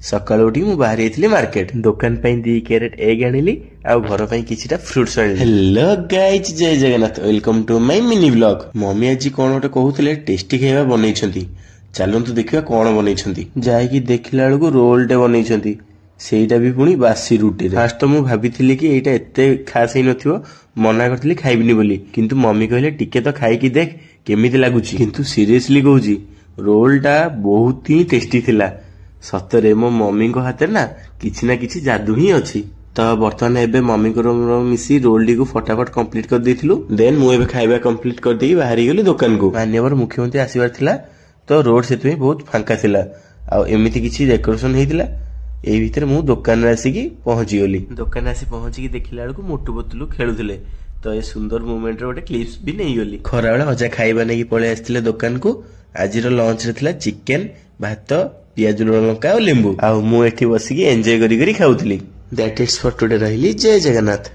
सकाळु उठी मु बाहर आइथिली मार्केट दुकान पे 2 कैरेट एग आनिली आ घर पे किछिटा फ्रूट्स आनिली। हेलो गाइस, जय Jagannath, welcome to my mini vlog. Mummy आज कोन गोटे कहउतले टेस्टी खाଇବା बनेइछंती, चलंतु देखिबा कोन बनेइछंती। जाई कि देखिला बेलकु रोल टे बनेइछंती, सेटा भी पुणी बासी रुटी रे। फास्ट तो मु भाबिथिली कि एटा एते खास ही नथिबो, मना करथिली खाइबिनी बोली, किंतु मम्मी कहले टिके तो खाई कि देख केमिति लागुची। किंतु सीरियसली कहूची रोल टा बहुत ही टेस्टी थिला। सतरे मो मम्मी को हाथ ना किछि जादू ही अच्छी। तो बर्तमान एबे मम्मी को मिसी रोल टी को फटाफट कंप्लीट कर देथिलु। देन मु एबे खाइबा कंप्लीट कर देई बाहरी गली दुकान को। मान्यवर मुख्यमंत्री आसीबार थिला तो रोड सेतु बहुत फांका थिला आ एमिति किछि डेकोरेशन हेतिला। एई भीतर मु दुकान रे आसीकी पहुंची गली। दुकान आसी पहुंची की देखिला बेलकु मोटू बोतलु खेलुथिले, तो ए सुंदर मोमेंट रे गोटे क्लिप्स भी नहीं गली। खरा बेला अजा खाइबा नै पळे आस्थिले दुकान को। आजिर लंच रे थिला चिकन, भात, पियाज लंका और लेंबू। आ मु एठी बसिकी एंजॉय करी खाउथली। That it's for today. रहिली जय जगन्नाथ।